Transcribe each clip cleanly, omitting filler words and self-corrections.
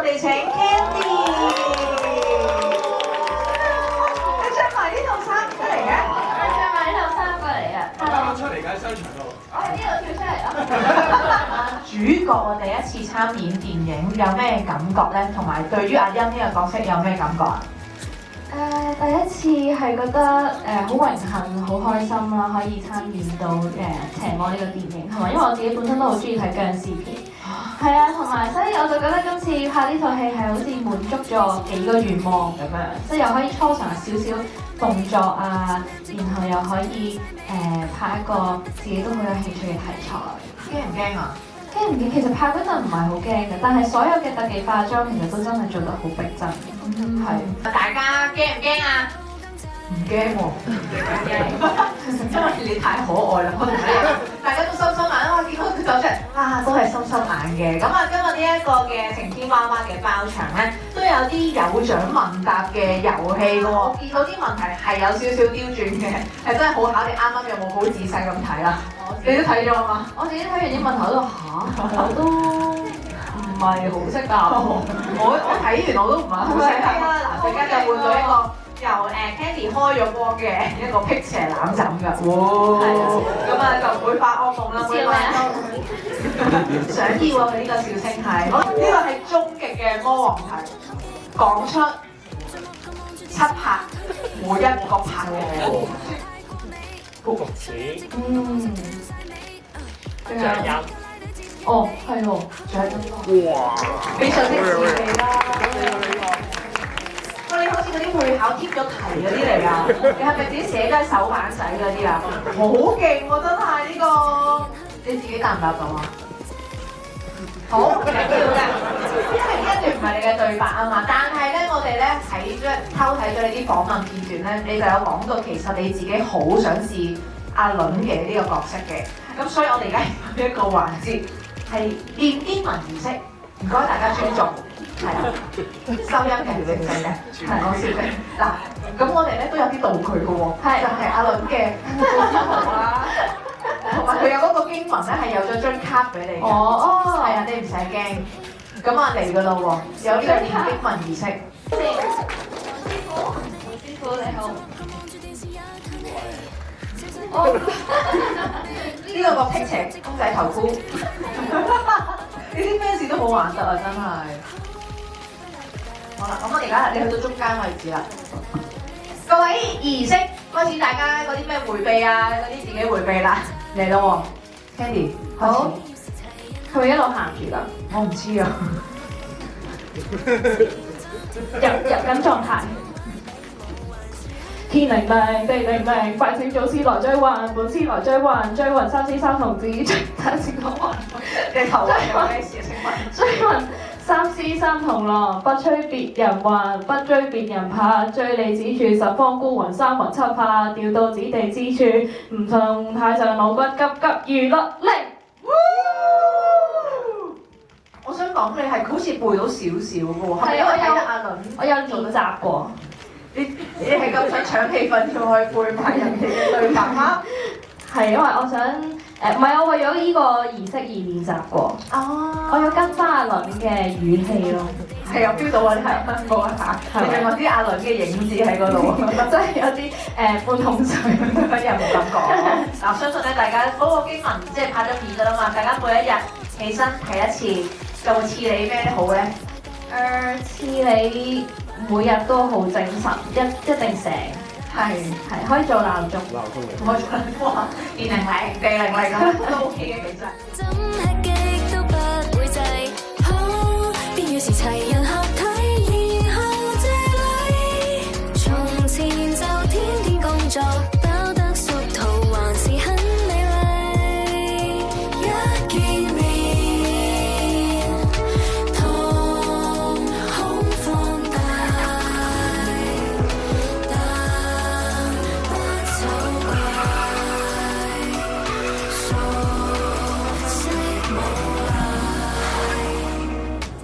哋請 Candy。你着埋呢套衫出嚟嘅？我着埋呢套衫過嚟嘅。啱出嚟嘅喺商場度。我喺呢度跳出嚟咯。主角啊，第一次參演電影有咩感覺咧？同埋對於阿欣呢個角色有咩感覺啊？第一次係覺得好榮幸、好開心啦，可以參演到邪魔呢個電影，同埋因為我自己本身都好中意睇殭屍片，係啊，同埋所以我就覺得今次拍呢套戲係好似滿足咗幾個願望咁樣，即係又可以初嘗少少動作啊，然後又可以拍一個自己都好有興趣嘅題材。驚唔驚啊？驚唔驚？其實拍嗰陣唔係好驚嘅，但係所有嘅特技化妝其實都真係做得好逼真。係。大家驚唔驚啊？唔驚喎，因為你太可愛啦，我同你大家都心心眼啊！見到佢走出嚟啊，都係心心眼嘅。咁啊，今日呢一個嘅晴天娃娃嘅包場咧，都有啲有獎問答嘅遊戲嘅喎。我見到啲問題係有少少刁鑽嘅，係真係好考你啱啱有冇好仔細咁睇啦。你都睇咗啊嘛？我自己睇完啲問題我都我都唔係好識答。我睇完我都唔係好識答啦。嗱，陣間就換到一個。由Candy 開咗光嘅一個辟邪攬枕㗎，哇！咁啊就唔會發惡夢啦，每晚都想要啊！佢呢個笑聲係，好，呢個係終極嘅魔王題，講出7拍每一個拍嘅高公子，仲張欣，哦，係喎，仲有呢個，哇！非常之刺激啦！你好似嗰啲會考貼咗題嗰啲嚟㗎，你係咪自己寫咗喺手板仔嗰啲啊？好勁喎，真係呢個，你自己答唔答到啊？好唔緊要嘅，因為呢一段唔係你嘅對白啊嘛。但係咧，我哋咧偷睇咗你啲訪問片段咧，你就有講到其實你自己好想試阿倫嘅呢個角色嘅。咁所以我哋而家有一個環節係念經文儀式，唔該大家尊重。係啦，收音嘅你唔使嘅，係講笑嘅。嗱，咁我哋咧都有啲道具嘅喎，就係阿倫嘅護身符啦，同埋佢有嗰個經文咧係有咗張卡俾你嘅。哦，係啊，你唔使驚。咁啊嚟㗎啦喎，有呢個念經文儀式。師傅你好。呢個辟邪公仔頭箍，呢啲 fans 都好玩得啊，真係。好啦，咁我哋而家你去到中間位置啦。各位儀式開始，大家嗰啲咩迴避啊，嗰啲自己迴避啦，嚟咯喎 ，Candy 開始。係咪一路行住㗎？我唔知啊。入緊狀態。天靈命，地靈命，快請祖師來追魂，本師來追魂，追魂三師三童子，追三師同魂。你頭暈有咩事？請問？追魂三師三童郎，不催別人還，不追別人怕，追你此處十方孤魂三魂七魄，掉到指地之處，唔同太上老骨急急如律令。我想講你係好似背到少少嘅喎，係咪因為睇得阿倫？我有練習過。你係咁想搶氣氛，要去背埋人哋嘅對白嗎？係因為我想唔係我為咗呢個儀式而練習過。哦，我要跟翻阿倫嘅語氣咯。係有 feel 到啊！你係冇啊嚇，你仲有啲阿倫嘅影子喺嗰度，真係有啲半桶水，有冇咁講？嗱，相信咧大家嗰個經文即係拍咗片㗎啦嘛，大家每一日起身睇一次，就會賜你咩好咧？賜你每日都好精神，一定醒。係可以做鬧鐘。鬧鐘嚟。我做鬧鐘啊，電靈靈、地靈靈咁都 OK 嘅其實。怎吃極都不會滯，好必要時齊人合體，然後這裡從前就天天工作，包得熟途還是很美麗，一見面瞳孔放大，但不走怪，熟悉無賴。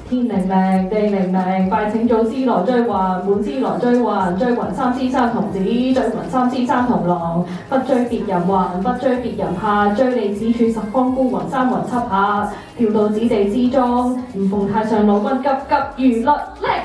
天靈命地靈明，拜請祖師來追魂，本師來追魂，追魂三師三童子，追魂三師三童郎，不追別人魂，不追別人魄，追你此處十方孤魂三魂七魄，跳到此地之中，唔逢太上老君急急如律令。